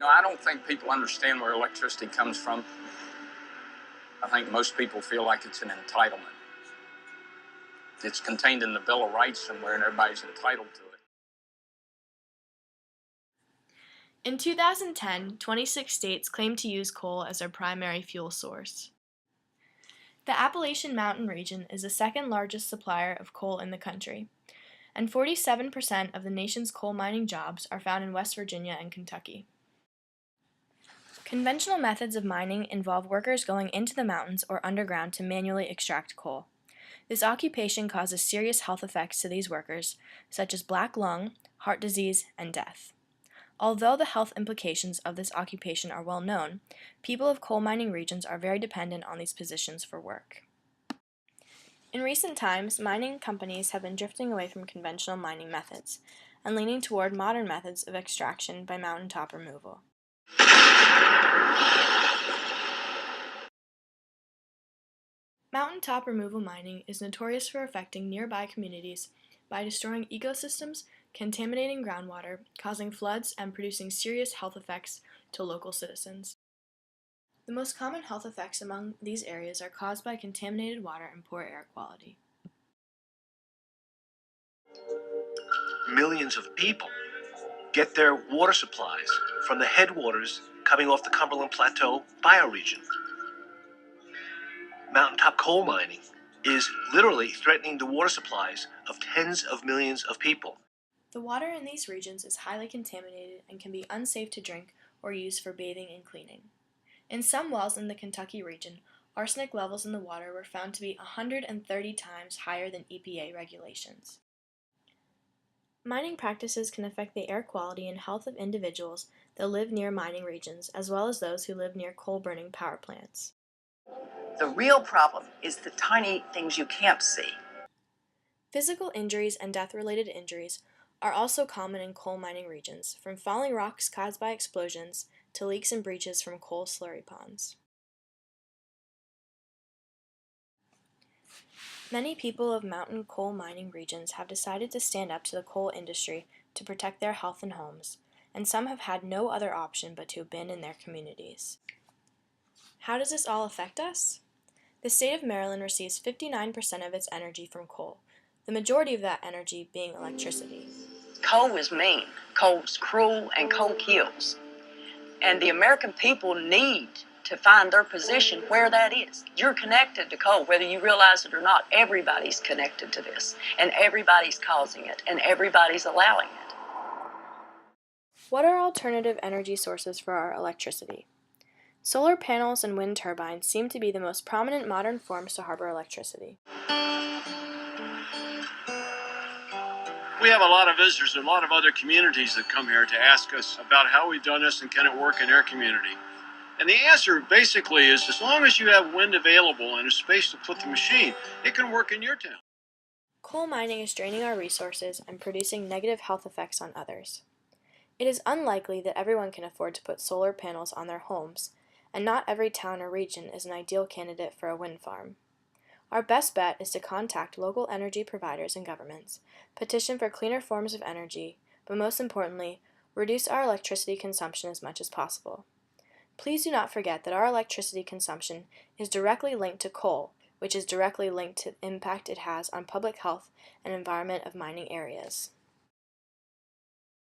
I don't think people understand where electricity comes from. I think most people feel like it's an entitlement. It's contained in the Bill of Rights somewhere, and everybody's entitled to it. In 2010, 26 states claimed to use coal as their primary fuel source. The Appalachian Mountain region is the second largest supplier of coal in the country, and 47% of the nation's coal mining jobs are found in West Virginia and Kentucky. Conventional methods of mining involve workers going into the mountains or underground to manually extract coal. This occupation causes serious health effects to these workers, such as black lung, heart disease, and death. Although the health implications of this occupation are well known, people of coal mining regions are very dependent on these positions for work. In recent times, mining companies have been drifting away from conventional mining methods and leaning toward modern methods of extraction by mountaintop removal. Mountaintop removal mining is notorious for affecting nearby communities by destroying ecosystems, contaminating groundwater, causing floods, and producing serious health effects to local citizens. The most common health effects among these areas are caused by contaminated water and poor air quality. Millions of people get their water supplies from the headwaters coming off the Cumberland Plateau bioregion. Mountaintop coal mining is literally threatening the water supplies of tens of millions of people. The water in these regions is highly contaminated and can be unsafe to drink or use for bathing and cleaning. In some wells in the Kentucky region, arsenic levels in the water were found to be 130 times higher than EPA regulations. Mining practices can affect the air quality and health of individuals that live near mining regions, as well as those who live near coal-burning power plants. The real problem is the tiny things you can't see. Physical injuries and death-related injuries are also common in coal mining regions, from falling rocks caused by explosions to leaks and breaches from coal slurry ponds. Many people of mountain coal mining regions have decided to stand up to the coal industry to protect their health and homes, and some have had no other option but to abandon their communities. How does this all affect us? The state of Maryland receives 59% of its energy from coal, the majority of that energy being electricity. Coal is mean, coal's cruel, and coal kills. And the American people need to find their position where that is. You're connected to coal, whether you realize it or not. Everybody's connected to this, and everybody's causing it, and everybody's allowing it. What are alternative energy sources for our electricity? Solar panels and wind turbines seem to be the most prominent modern forms to harbor electricity. We have a lot of visitors, a lot of other communities that come here to ask us about how we've done this and can it work in their community. And the answer basically is, as long as you have wind available and a space to put the machine, it can work in your town. Coal mining is draining our resources and producing negative health effects on others. It is unlikely that everyone can afford to put solar panels on their homes, and not every town or region is an ideal candidate for a wind farm. Our best bet is to contact local energy providers and governments, petition for cleaner forms of energy, but most importantly, reduce our electricity consumption as much as possible. Please do not forget that our electricity consumption is directly linked to coal, which is directly linked to the impact it has on public health and environment of mining areas.